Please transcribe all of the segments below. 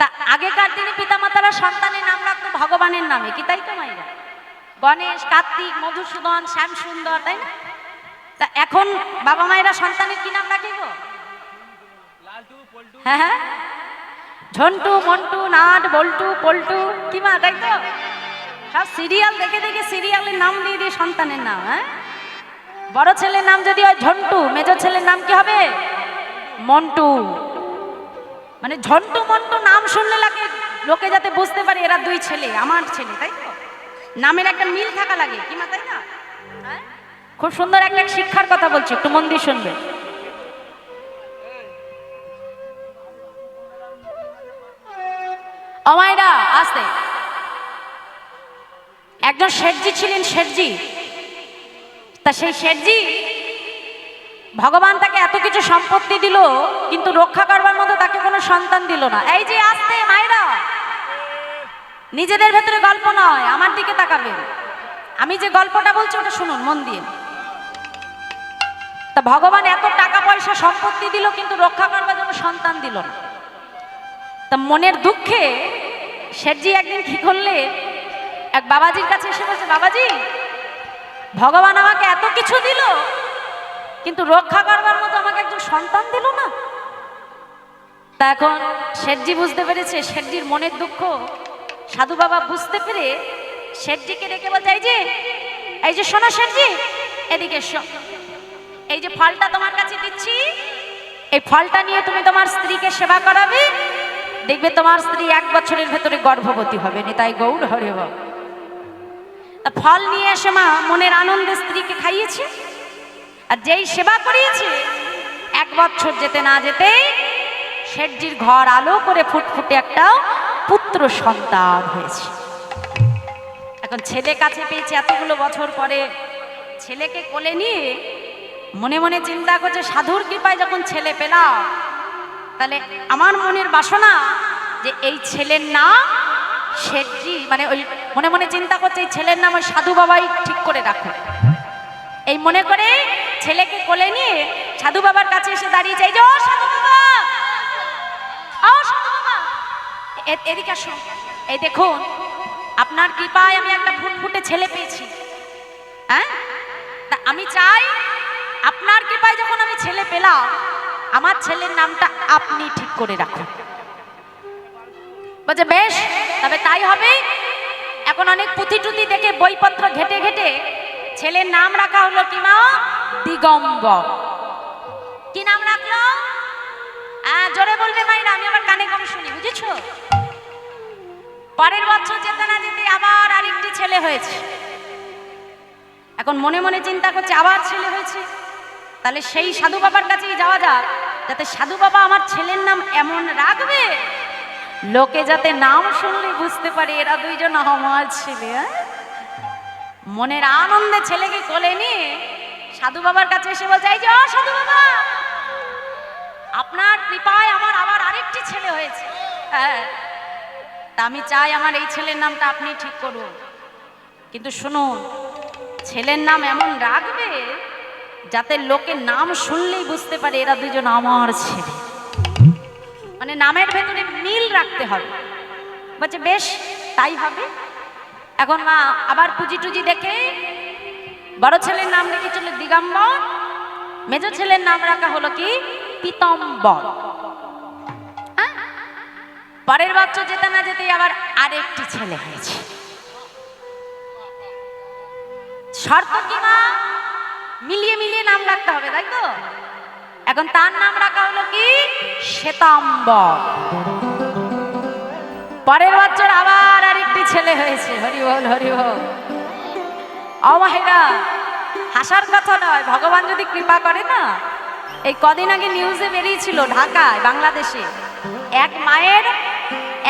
তা আগেকার দিনে পিতামাতারা সন্তানের নাম রাখতো ভগবানের নামে, কি তাই তো মাইরা? গণেশ, কার্তিক, মধুসূদন, শ্যামসুন্দর, তাই না? তা এখন বাবা মায়েরা সন্তানের কি নাম রাখে গো? হ্যাঁ হ্যাঁ, ঝন্টু, মন্টু, নাট, বল্টু, পল্টু, কি মা, তাই তো? সব সিরিয়াল দেখে দেখে সিরিয়ালের নাম দিয়ে দিয়ে সন্তানের নাম। হ্যাঁ, বড় ছেলের নাম যদি হয় ঝন্টু, মেজর ছেলের নাম কি হবে? মন্টু। মানে ঝন্টু মন্টু নাম শুনলে লাগে লোকে যাতে বুঝতে পারে এরা দুই ছেলে, আমার ছেলে, তাই তো? নামের একটা মিল থাকা লাগে, কি মা, তাই না? হ্যাঁ, খুব সুন্দর একটা শিক্ষার কথা বলছি, একটু মন দিয়ে শুনবে। অমায়রা আসতে, একজন শেঠজি ছিলেন, শেঠজি। তা সেই শেঠজি, ভগবান তাকে এত কিছু সম্পত্তি দিল, কিন্তু রক্ষা করবার মতো তাকে কোনো সন্তান দিল না। এই যে আসতে মায়েরা, নিজেদের ভেতরে গল্প নয়, আমার দিকে তাকাবেন। আমি যে গল্পটা বলছি ওটা শুনুন মন দিয়ে। তা ভগবান এত টাকা পয়সা সম্পত্তি দিল, কিন্তু রক্ষা করবার জন্য সন্তান দিল না। তা মনের দুঃখে শেঠজি একদিন কি করলে, এক বাবাজির কাছে এসে বলছে, বাবাজি, ভগবান আমাকে এত কিছু দিল, কিন্তু রক্ষা করবার মতো আমাকে একজন সন্তান দিল না। তা এখন শেঠজি বুঝতে পেরেছে শেঠজির মনের দুঃখ। সাধু বাবা বুঝতে পেরে শেঠজিকে ডেকে বলছে, এই যে শোনো শেঠজি, এদিকে এসো। এই যে ফলটা তোমার কাছে দিচ্ছি, এই ফলটা নিয়ে তুমি তোমার স্ত্রীকে সেবা করাবে, দেখবে তোমার স্ত্রী 1 বছরের ভেতরে গর্ভবতী হবে। নিতাই গৌর হরি বল। তা ফল নিয়ে এসে মা মনের আনন্দে স্ত্রীকে খাইয়েছে, আর যেই সেবা করিয়েছে 1 বছর যেতে না যেতেই শেঠজির ঘর আলো করে ফুটফুটে একটা পুত্র সন্তান হয়েছে। এখন ছেলে কাছে পেয়েছে এতগুলো বছর পরে, ছেলেকে কোলে নিয়ে মনে মনে চিন্তা করছে, সাধুর কৃপায় যখন ছেলে পেলাম, তাহলে আমার মনের বাসনা যে এই ছেলের নাম শেঠজি, মানে ওই মনে মনে চিন্তা করছে এই ছেলের নাম ওই সাধু বাবাই ঠিক করে রাখো। এই মনে করে ছেলেকে কোলে নিয়ে সাধু বাবার কাছে এসে দাঁড়িয়েছে। এই যে ও সাধু বাবা, ও সাধু বাবা, এদিকে আসুন। এই দেখুন, আপনার কৃপায় আমি একটা ফুটফুটে ছেলে পেয়েছি। হ্যাঁ, তা আমি চাই আপনার কৃপায় যখন আমি ছেলে পেলাম, আমার ছেলের নামটা আপনি ঠিক করে রাখুন। বলছে বেশ, তবে তাই হবে। এখন অনেক পুঁথি টুথি দেখে বইপত্র ঘেটে ঘেটে ছেলের নাম রাখা হলো কি মা? দিগম্বর। কি নাম রাখলো? জোরে বলবে মাইরা, আমি আবার কানে কম শুনি, বুঝেছো? পরের বছর যেতে না যেতে আবার আরেকটি ছেলে হয়েছে। এখন মনে মনে চিন্তা করছে আবার ছেলে হয়েছে, তাহলে সেই সাধু বাবার কাছেই যাওয়া যাক, যাতে সাধু বাবা আমার ছেলের নাম এমন রাখবে লোকে যাতে নাম শুনলে বুঝতে পারে এরা দুইজন আমার ছেলে। মনের আনন্দে ছেলেকে কোলে নিয়ে সাধু বাবার কাছে এসে বলছে, এই যে ও সাধু বাবা, আপনার কৃপায় আমার আবার আরেকটি ছেলে হয়েছে। হ্যাঁ, তা আমি চাই আমার এই ছেলের নামটা আপনি ঠিক করুন, কিন্তু শুনুন, ছেলের নাম এমন রাখবে যাতে লোকে নাম শুনলেই বুঝতে পারে এরা দুজন আমার ছেলে। মানে নামের ভেতরে মিল রাখতে হবে। বলছে বেশ, তাই হবে। এখন মা আবার পুঁজি টুজি দেখে বড় ছেলের নাম রেখেছিল দিগম্বর, মেজ ছেলের নাম রাখা হলো কি? পীতম্বর। পরের বছর যেতে না যেতেই আবার আরেকটি ছেলে হয়েছে। শর্ত কি মা? মিলিয়ে মিলিয়ে নাম রাখতে হবে, তাই তো? এখন তার নাম রাখা হলো কি? শ্বেতাম্বর। পরের বছর আবার আরেকটি ছেলে হয়েছে। হরি বল, হরি বল। অমাহেরা, হাসার কথা নয়, ভগবান যদি কৃপা করে না। এই কদিন আগে নিউজে বেরিয়েছিল ঢাকায়, বাংলাদেশে এক মায়ের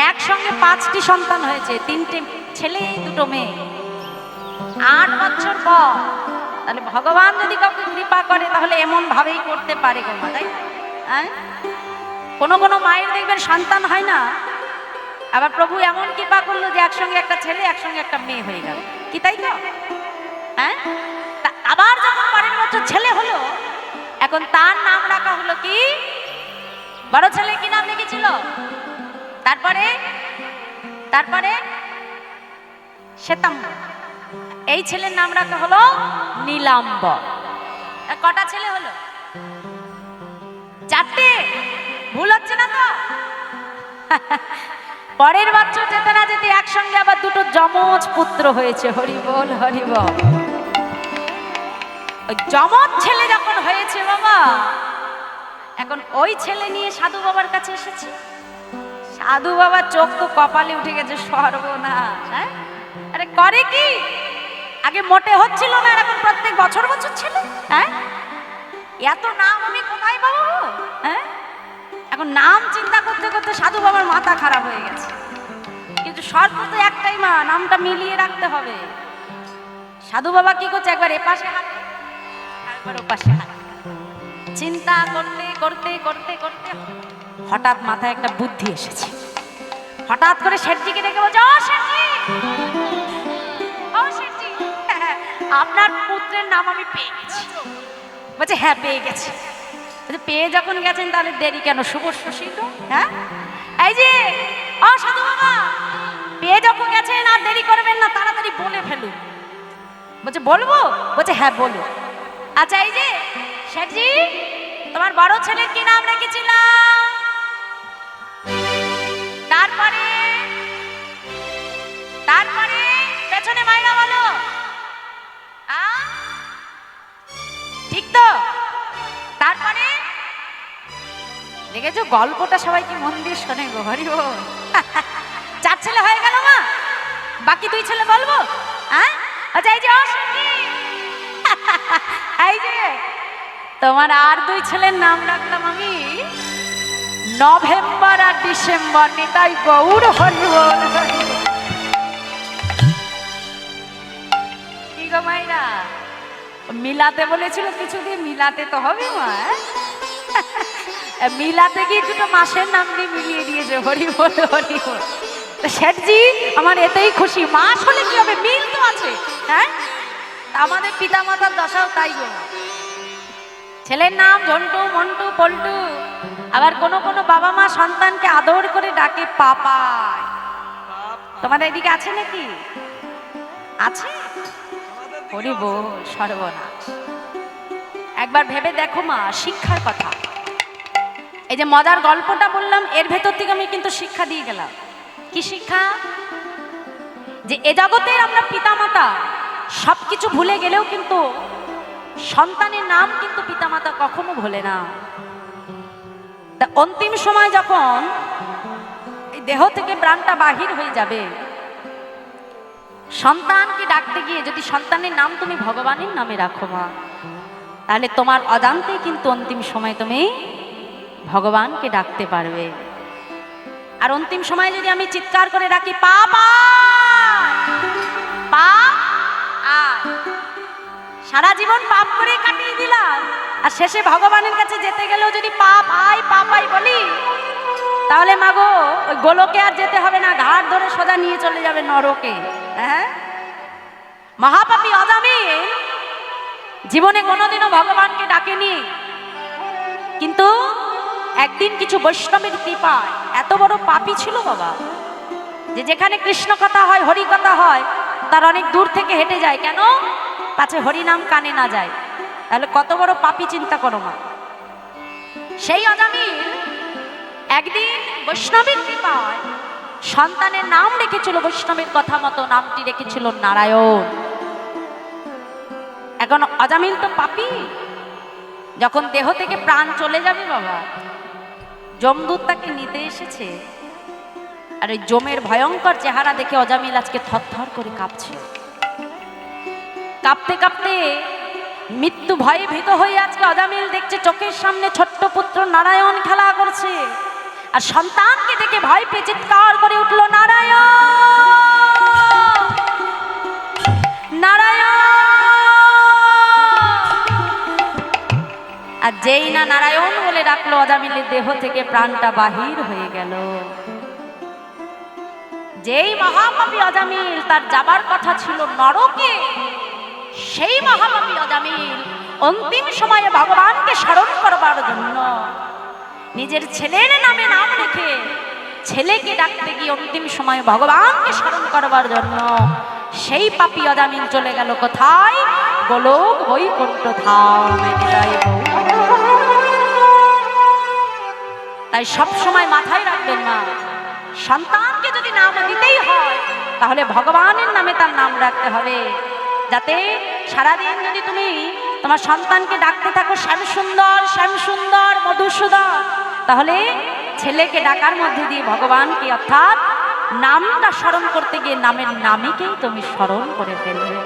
একসঙ্গে 5টি সন্তান হয়েছে, 3টে ছেলে 2টো মেয়ে, 8 বছর পর। তাহলে ভগবান যদি কাউকে কৃপা করে তাহলে এমন ভাবেই করতে পারে গো মা, তাই? হ্যাঁ, কোনো কোনো মায়ের দেখবেন সন্তান হয় না, আবার প্রভু এমন কৃপা করলো যে একসঙ্গে একটা ছেলে একসঙ্গে একটা মেয়ে হয়ে গেল, কি তাই তো? হ্যাঁ, আবার যখন পরের বছর ছেলে হলো, এখন তার নাম রাখা হলো কি? বড় ছেলে কি নাম রেখেছিল? তারপরে তারপরে শ্বেতাম্বর, এই ছেলের নাম রাখা হলো নীলাম্বর। কটা ছেলে হলো? 4টে। ভুল হচ্ছে না তো? পরের বছর যেতে না যেতে একসঙ্গে আবার 2টো যমজ পুত্র হয়েছে। হরি বল হরি বল। ওই যমজ ছেলে যখন হয়েছে বাবা, এখন ওই ছেলে নিয়ে সাধু বাবার কাছে এসেছে। সাধু বাবার চোখ তো কপালে উঠে গেছে, সর্বনাশ। হ্যাঁ, আরে করে কি? আগে মোটে হচ্ছিল না, এখন প্রত্যেক বছর বছর ছেলে। হ্যাঁ, এত নাম আমি কোথায় পাবো? হ্যাঁ, এখন নাম চিন্তা করতে করতে সাধু বাবার মাথা খারাপ হয়ে গেছে। কিন্তু শর্ত তো একটাই, মা, নামটা মিলিয়ে রাখতে হবে। সাধু বাবা কি করছে, একবার এপাশে হাঁটে, একবার ওপাশে হাঁটে। চিন্তা করতে করতে করতে করতে হঠাৎ মাথায় একটা বুদ্ধি এসেছে। হঠাৎ করে শেঠজিকে ডেকে বলছে, ও শেঠজি, ও শেঠজি, আপনার পুত্রের নাম আমি পেয়ে গেছি। বলছে, হ্যাঁ পেয়ে গেছি। পেয়ে যখন গেছেন তাহলে দেরি কেন, শুভ শশীল। হ্যাঁ, এই যে ও সাধু বাবা, পেয়ে যখন গেছেন আর দেরি করবেন না, তাড়াতাড়ি বলে ফেলুন। বলছে, বলবো? বলছে, হ্যাঁ বলো। আচ্ছা, এই যে শেঠজি, তোমার বড় ছেলের কি নাম রেখেছিলাম? তারপরে তারপরে পেছনে মাইনা বলো। ঠিক তো? তারপরে দেখেছো, গল্পটা সবাই কি মন দিয়ে শোনে গো। হরি বল। 4 ছেলে হয়ে গেল মা, বাকি 2 ছেলে বলবো। হ্যাঁ, আচ্ছা, এই যে এই যে তোমার আর 2 ছেলের নাম রাখলাম আমি নভেম্বর আর ডিসেম্বর। নিতাই গৌর হরি বল। কি গো মাইরা, মিলাতে বলেছিল কিছুদিন, মিলাতে তো হবে মা। মিলাতে গিয়ে 2টো মাসের নাম দিয়ে মিলিয়ে দিয়েছে। হরি বল হরি বল। শেঠজি আমার এতেই খুশি। মাস হলে কি হবে, মিল তো আছে। হ্যাঁ, আমাদের পিতা মাতার দশাও তাই গো। ছেলের নাম ঝন্টু, মন্টু, পল্টু। আবার কোনো কোনো বাবা মা সন্তানকে আদর করে ডাকে পাপায়। তোমাদের এদিকে আছে নাকি? আছে? হরি বল, সর্বনাশ। একবার ভেবে দেখো মা, শিক্ষার কথা। এই যে মজার গল্পটা বললাম, এর ভেতর থেকে আমি কিন্তু শিক্ষা দিয়ে গেলাম। কি শিক্ষা? যে এ জগতের আমরা পিতামাতা সবকিছু ভুলে গেলেও কিন্তু সন্তানের নাম কিন্তু পিতামাতা কখনো ভোলে না। তা অন্তিম সময় যখন এই দেহ থেকে প্রাণটা বাহির হয়ে যাবে, সন্তানকে ডাকতে গিয়ে যদি সন্তানের নাম তুমি ভগবানের নামে রাখো মা, তাহলে তোমার অজান্তেই কিন্তু অন্তিম সময় তুমি ভগবানকে ডাকতে পারবে। আর অন্তিম সময় যদি আমি চিৎকার করে ডাকি পাপা পাপ, আর সারা জীবন পাপ করে কাটিয়ে দিলাম, আর শেষে ভগবানের কাছে যেতে গেলেও যদি পাপ আই পাপাই বলি, তাহলে মাগো ওই গোলকে আর যেতে হবে না, ঘাট ধরে সোজা নিয়ে চলে যাবে নরকে। হ্যাঁ, মহাপাপী অজামিল জীবনে কোনোদিনও ভগবানকে ডাকেনি, কিন্তু একদিন কিছু বৈষ্ণবের কৃপায় এত বড় পাপী ছিল বাবা, যে যেখানে কৃষ্ণ কথা হয়, হরি কথা হয়, তার অনেক দূর থেকে হেঁটে যায়। কেন? পাছে হরিনাম কানে না যায়। তাহলে কত বড় পাপী চিন্তা করো মা। সেই অজামিল একদিন বৈষ্ণবের কৃপায় সন্তানের নাম রেখেছিল, বৈষ্ণবের কথা মতো নামটি রেখেছিল নারায়ণ। এখন অজামিল তো পাপী, যখন দেহ থেকে প্রাণ চলে যাবে বাবা, যমদূত তাকে নিতে এসেছে, আর ওই যমের ভয়ঙ্কর চেহারা দেখে অজামিল আজকে থরথর করে কাঁপছে। কাঁপতে কাঁপতে মৃত্যু ভয়ে ভীত হয়ে আজকে অজামিল দেখছে চোখের সামনে ছোট্ট পুত্র নারায়ণ খেলা করছে, আর সন্তানকে দেখে ভয় পেয়ে চিৎকার করে উঠল, নারায়ণ নারায়ণ। আর যেই না নারায়ণ বলে ডাকলো, অজামিলের দেহ থেকে প্রাণটা বাহির হয়ে গেল। যেই মহাপাপী অজামিল, তার যাবার কথা ছিল নরকে, সেই মহাপাপী অজামিল অন্তিম সময়ে ভগবানকে স্মরণ করবার জন্য নিজের ছেলের নামে নাম রেখে ছেলেকে ডাকতে গিয়ে অন্তিম সময় ভগবানকে স্মরণ করবার জন্য সেই পাপী অজামিল চলে গেল কোথায়? গোলক বৈকুণ্ঠ ধামে। তাই সব সময় মাথায় রাখবেন না, সন্তানকে যদি নাম দিতেই হয় তাহলে ভগবানের নামে তার নাম রাখতে হবে, যাতে সারাদিন যদি তুমি তোমার সন্তানকে ডাকতে থাকো শ্যাম সুন্দর, শ্যাম সুন্দর, মধুসূদন, তাহলে ছেলেকে ডাকার মধ্যে দিয়ে ভগবানকে অর্থাৎ নামটা স্মরণ করতে গিয়ে নামের নামীকেই তুমি স্মরণ করে ফেলবে।